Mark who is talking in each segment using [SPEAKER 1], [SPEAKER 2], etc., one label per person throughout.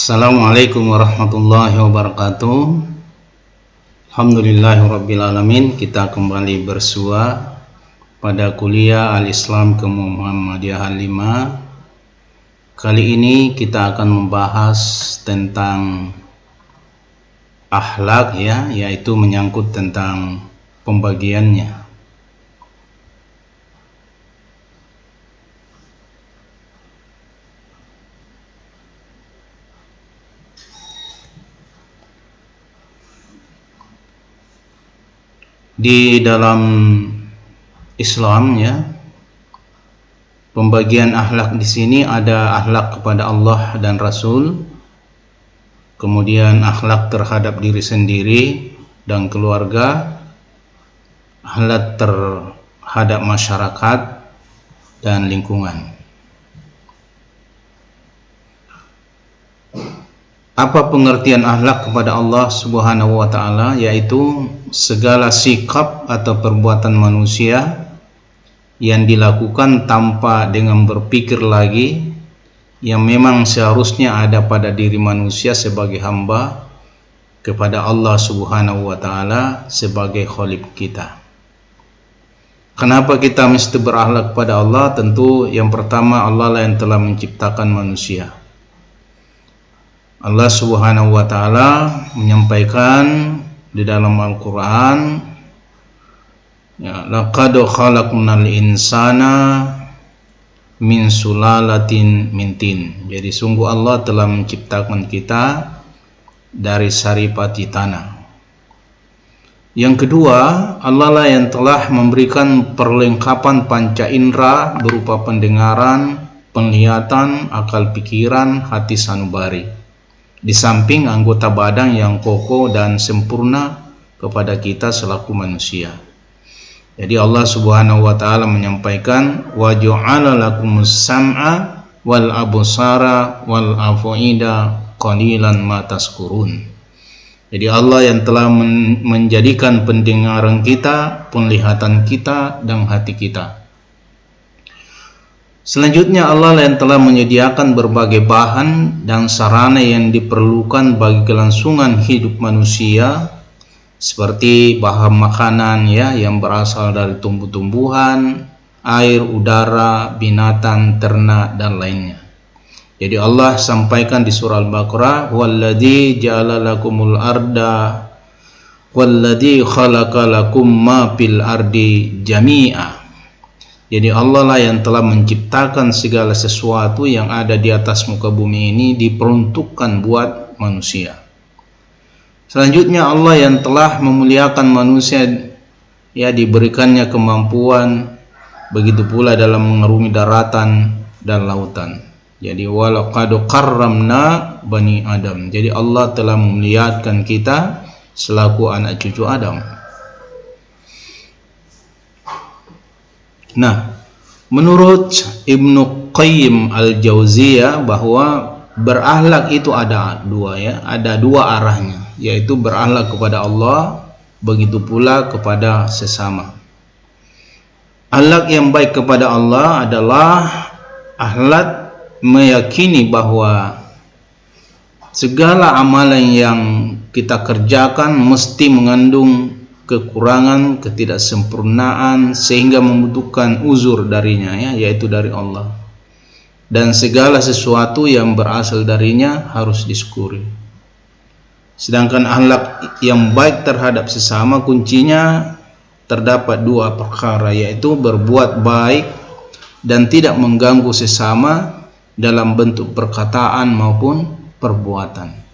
[SPEAKER 1] Assalamualaikum warahmatullahi wabarakatuh. Alhamdulillahirrabbilalamin. Kita kembali bersua pada kuliah Al-Islam ke Muhammadiyah 5. Kali ini kita akan membahas tentang akhlak, yaitu menyangkut tentang pembagiannya. Di dalam Islam, pembagian akhlak di sini ada akhlak kepada Allah dan Rasul, kemudian akhlak terhadap diri sendiri dan keluarga, akhlak terhadap masyarakat dan lingkungan. Apa pengertian akhlak kepada Allah Subhanahu wa ta'ala? Yaitu segala sikap atau perbuatan manusia yang dilakukan tanpa dengan berpikir lagi, yang memang seharusnya ada pada diri manusia sebagai hamba kepada Allah Subhanahu wa ta'ala sebagai Khalik kita. Kenapa kita mesti berakhlak kepada Allah? Tentu yang pertama, Allah lah yang telah menciptakan manusia. Allah Subhanahu wa ta'ala menyampaikan di dalam Al-Quran, laqad khalaqnal insana min sulalatin min tin. Jadi sungguh Allah telah menciptakan kita dari saripati tanah. Yang kedua, Allah lah yang telah memberikan perlengkapan panca indera berupa pendengaran, penglihatan, akal pikiran, hati sanubari, di samping anggota badan yang kokoh dan sempurna kepada kita selaku manusia. Jadi Allah Subhanahu wa ta'ala menyampaikan, wa ja'ala lakumus sam'a wal absara wal af'ida qalilan ma tashkurun. Jadi Allah yang telah menjadikan pendengaran kita, penglihatan kita, dan hati kita. Selanjutnya, Allah yang telah menyediakan berbagai bahan dan sarana yang diperlukan bagi kelangsungan hidup manusia, seperti bahan makanan yang berasal dari tumbuh-tumbuhan, air, udara, binatang, ternak, dan lainnya. Jadi Allah sampaikan di surah Al-Baqarah, "Walladzi ja'ala lakumul arda walladzi khalaqa lakum ma fil ardi jami'a." Jadi Allah lah yang telah menciptakan segala sesuatu yang ada di atas muka bumi ini diperuntukkan buat manusia. Selanjutnya, Allah yang telah memuliakan manusia, diberikannya kemampuan, begitu pula dalam mengarungi daratan dan lautan. Jadi walaqad karramna bani Adam. Jadi Allah telah memuliakan kita selaku anak cucu Adam. Nah, menurut Ibnu Qayyim Al-Jauziyah bahwa berakhlak itu ada dua arahnya, yaitu berakhlak kepada Allah, begitu pula kepada sesama. Akhlak yang baik kepada Allah adalah akhlak meyakini bahwa segala amalan yang kita kerjakan mesti mengandung kekurangan, ketidaksempurnaan, sehingga membutuhkan uzur darinya, yaitu dari Allah. Dan segala sesuatu yang berasal darinya harus disyukuri. Sedangkan akhlak yang baik terhadap sesama, kuncinya terdapat dua perkara, yaitu berbuat baik dan tidak mengganggu sesama dalam bentuk perkataan maupun perbuatan.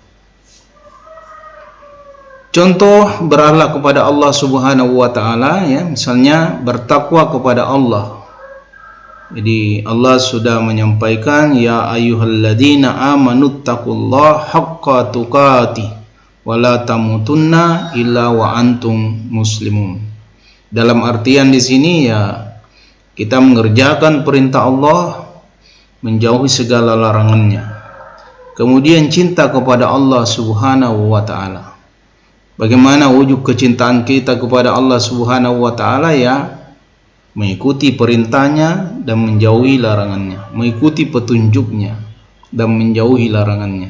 [SPEAKER 1] Contoh berakhlak kepada Allah Subhanahu wa ta'ala, misalnya bertakwa kepada Allah. Jadi Allah sudah menyampaikan, ya ayyuhalladzina amanuttaqullaha haqqa tuqatih wa la tamutunna illa wa antum muslimun. Dalam artian di sini kita mengerjakan perintah Allah, menjauhi segala larangannya. Kemudian cinta kepada Allah Subhanahu wa ta'ala. Bagaimana wujud kecintaan kita kepada Allah Subhanahu wa ta'ala? Mengikuti perintahnya dan menjauhi larangannya, mengikuti petunjuknya dan menjauhi larangannya.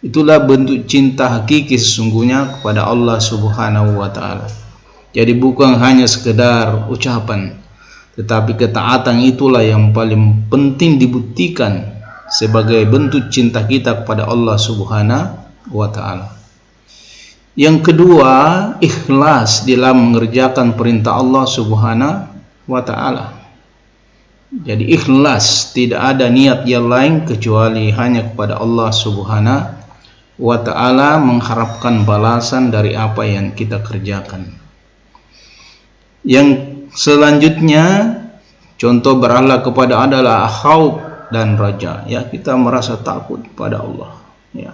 [SPEAKER 1] Itulah bentuk cinta hakiki sesungguhnya kepada Allah Subhanahu wa taala. Jadi bukan hanya sekedar ucapan, tetapi ketaatan itulah yang paling penting dibuktikan sebagai bentuk cinta kita kepada Allah Subhanahu wa taala. Yang kedua, ikhlas dalam mengerjakan perintah Allah Subhanahu wa taala. Jadi ikhlas, tidak ada niat yang lain kecuali hanya kepada Allah Subhanahu wa ta'ala, mengharapkan balasan dari apa yang kita kerjakan. Yang selanjutnya, contoh berakhlak kepada adalah khauf dan raja. Ya, kita merasa takut pada Allah. Ya,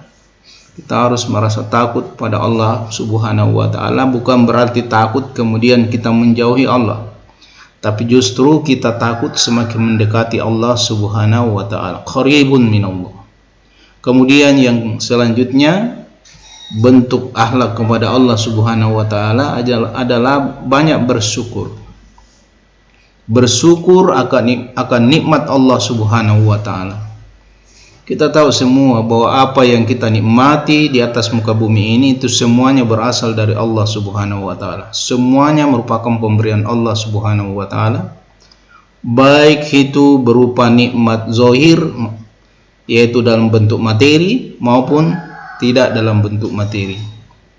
[SPEAKER 1] kita harus merasa takut pada Allah Subhanahu wa ta'ala. Bukan berarti takut kemudian kita menjauhi Allah, tapi justru kita takut semakin mendekati Allah Subhanahu wa ta'ala. Qaribun minallah. Kemudian yang selanjutnya, bentuk akhlak kepada Allah Subhanahu wa taala adalah banyak bersyukur. Bersyukur akan nikmat Allah Subhanahu wa taala. Kita tahu semua bahwa apa yang kita nikmati di atas muka bumi ini itu semuanya berasal dari Allah Subhanahu wa taala. Semuanya merupakan pemberian Allah Subhanahu wa taala. Baik itu berupa nikmat zahir, yaitu dalam bentuk materi, maupun tidak dalam bentuk materi,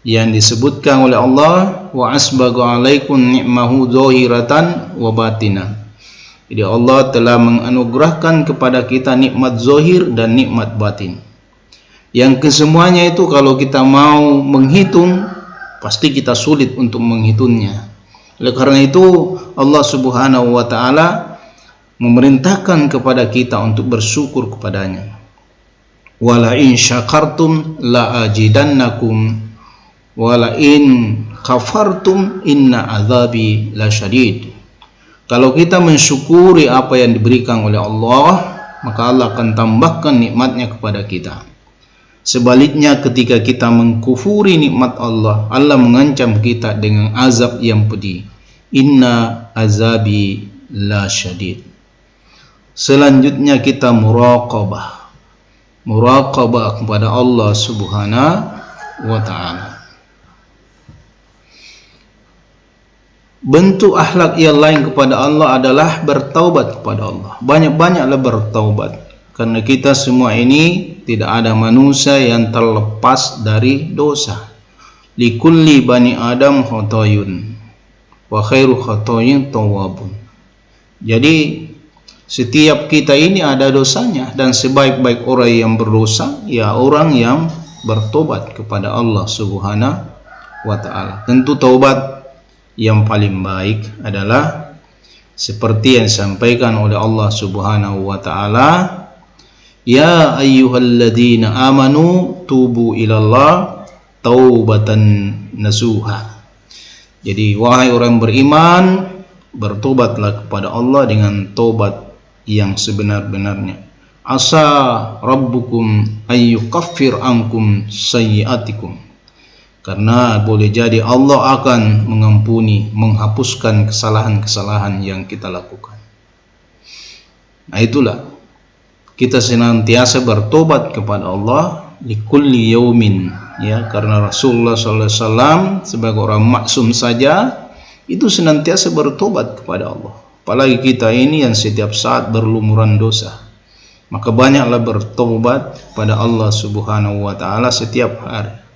[SPEAKER 1] yang disebutkan oleh Allah, wa asbaga alaikum ni'mahu zahiratan wa batina. Jadi Allah telah menganugerahkan kepada kita nikmat zahir dan nikmat batin, yang kesemuanya itu kalau kita mau menghitung pasti kita sulit untuk menghitungnya. Oleh karena itu Allah Subhanahu wa taala memerintahkan kepada kita untuk bersyukur kepadanya. Wala in syakartum la ajidannakum wala in kafartum inna azabi lasyadid. Kalau kita mensyukuri apa yang diberikan oleh Allah, maka Allah akan tambahkan nikmatnya kepada kita. Sebaliknya ketika kita mengkufuri nikmat Allah, Allah mengancam kita dengan azab yang pedih. Inna azabi lasyadid. Selanjutnya kita muraqabah kepada Allah Subhanahu wa ta'ala. Bentuk akhlak yang lain kepada Allah adalah bertaubat kepada Allah. Banyak-banyaklah bertaubat, karena kita semua ini tidak ada manusia yang terlepas dari dosa. Likulli bani Adam khotoyun wa khairu khotoyin tawwabun. Jadi setiap kita ini ada dosanya, dan sebaik-baik orang yang berdosa ya orang yang bertobat kepada Allah Subhanahu wa ta'ala. Tentu taubat yang paling baik adalah seperti yang disampaikan oleh Allah Subhanahu wa ta'ala, ya ayyuhalladzina amanu tubu ilallah taubatan nasuha. Jadi wahai orang beriman, bertobatlah kepada Allah dengan taubat yang sebenar-benarnya. Asa rabbukum ayyukaffir ankum sayyiatikum. Karena boleh jadi Allah akan mengampuni, menghapuskan kesalahan-kesalahan yang kita lakukan. Nah itulah, kita senantiasa bertobat kepada Allah di kulli yaumin, ya, karena Rasulullah SAW sebagai orang maksum saja itu senantiasa bertobat kepada Allah. Apalagi kita ini yang setiap saat berlumuran dosa, maka banyaklah bertobat pada Allah Subhanahu wa ta'ala setiap hari.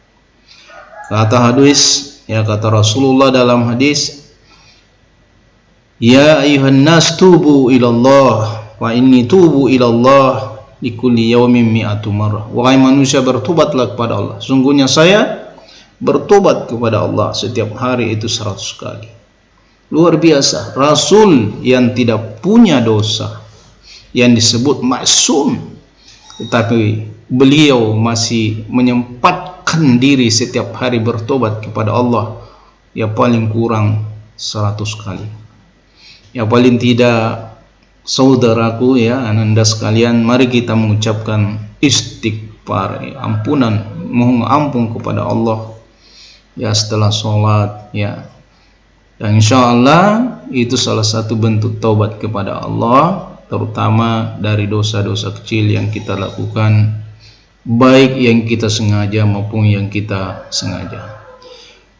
[SPEAKER 1] Kata Rasulullah dalam hadis, ya ayuhan nas tubu ilallah wa inni tubu ilallah likulli yawmin mi'atu marrah. Wahai manusia, bertobatlah kepada Allah, sungguhnya saya bertobat kepada Allah setiap hari itu 100 kali. Luar biasa, Rasul yang tidak punya dosa, yang disebut maksum, tetapi beliau masih menyempatkan diri setiap hari bertobat kepada Allah, ya paling kurang 100 kali. Ya paling tidak, saudaraku, ya ananda sekalian, mari kita mengucapkan istighfar, ya, ampunan, mohon ampun kepada Allah, ya setelah sholat, ya. Dan insya Allah itu salah satu bentuk taubat kepada Allah, terutama dari dosa-dosa kecil yang kita lakukan baik yang kita sengaja maupun yang kita sengaja.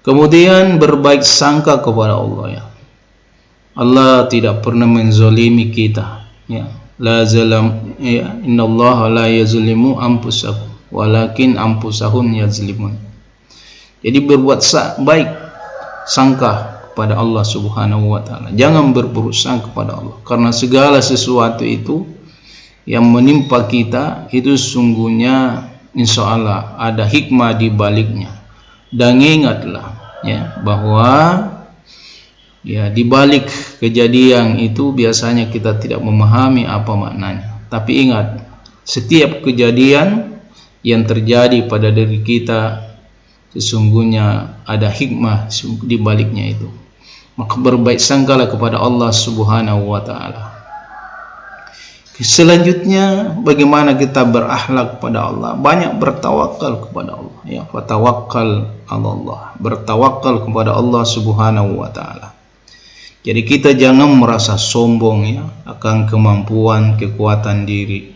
[SPEAKER 1] Kemudian berbaik sangka kepada Allah, ya. Allah tidak pernah menzalimi kita, ya. La zalam, ya, innallaha la yazlimu anfusakum walakin anfusahum yazlimun. Jadi berbuat baik sangka kepada Allah Subhanahu wa taala. Jangan berburuk sangka kepada Allah, karena segala sesuatu itu yang menimpa kita itu sungguhnya insya Allah ada hikmah di baliknya. Dan ingatlah, ya, bahwa ya di balik kejadian itu biasanya kita tidak memahami apa maknanya. Tapi ingat, setiap kejadian yang terjadi pada diri kita sesungguhnya ada hikmah di baliknya itu. Maka berbaik sangkalah kepada Allah Subhanahu wa taala. Selanjutnya, bagaimana kita berakhlak kepada Allah? Banyak bertawakal kepada Allah, ya. Fatawakkal 'ala Allah. Bertawakal kepada Allah Subhanahu wa taala. Jadi kita jangan merasa sombong, ya, akan kemampuan, kekuatan diri.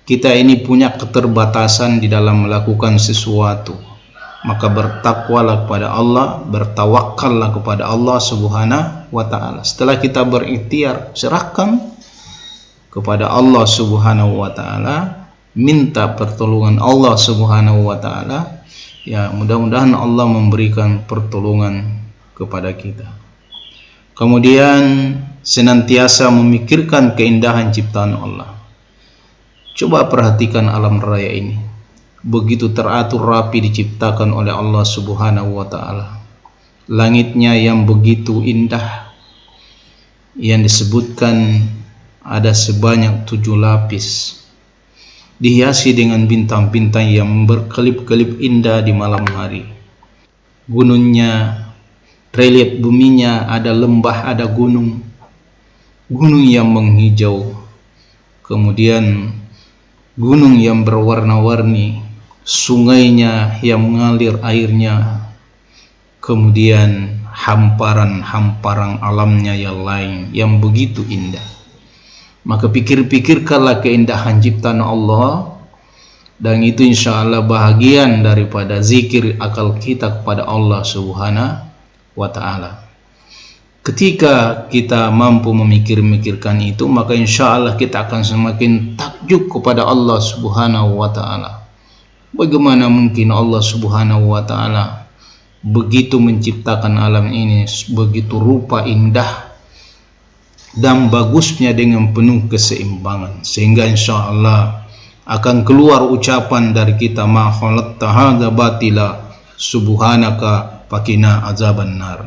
[SPEAKER 1] Kita ini punya keterbatasan di dalam melakukan sesuatu. Maka bertakwalah kepada Allah, bertawakallah kepada Allah Subhanahu wa taala. Setelah kita berikhtiar, serahkan kepada Allah Subhanahu wa taala, minta pertolongan Allah Subhanahu wa taala, ya, mudah-mudahan Allah memberikan pertolongan kepada kita. Kemudian senantiasa memikirkan keindahan ciptaan Allah. Coba perhatikan alam raya ini, begitu teratur rapi diciptakan oleh Allah Subhanahu wa taala. Langitnya yang begitu indah, yang disebutkan ada sebanyak 7 lapis, dihiasi dengan bintang-bintang yang berkelip-kelip indah di malam hari. Gunungnya, relief buminya, ada lembah, ada gunung yang menghijau, kemudian gunung yang berwarna-warni, sungainya yang mengalir airnya, kemudian hamparan-hamparan alamnya yang lain yang begitu indah. Maka pikir-pikirkanlah keindahan ciptaan Allah, dan itu insya Allah bahagian daripada zikir akal kita kepada Allah Subhanahu wa ta'ala. Ketika kita mampu memikirkan itu, maka insya Allah kita akan semakin takjub kepada Allah Subhanahu wa ta'ala. Bagaimana mungkin Allah Subhanahu wa ta'ala begitu menciptakan alam ini, begitu rupa indah dan bagusnya dengan penuh keseimbangan, sehingga insya Allah akan keluar ucapan dari kita, ma khalaqta hadza batila subhanaka faqina azaban nar.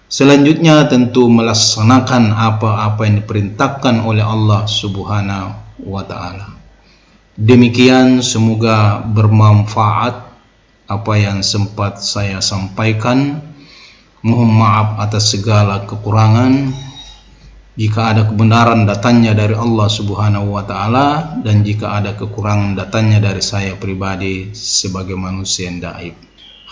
[SPEAKER 1] Selanjutnya tentu melaksanakan apa-apa yang diperintahkan oleh Allah Subhanahu wa taala. Demikian, semoga bermanfaat apa yang sempat saya sampaikan. Mohon maaf atas segala kekurangan. Jika ada kebenaran, datangnya dari Allah Subhanahu wa ta'ala, dan jika ada kekurangan, datangnya dari saya pribadi sebagai manusia yang daif.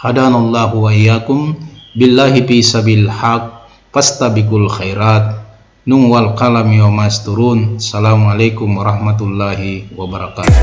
[SPEAKER 1] Hadanallahu wa iyyakum billahi fi sabil haq fastabiqul khairat. Nun wal qalami wa masturun. Assalamualaikum warahmatullahi wabarakatuh.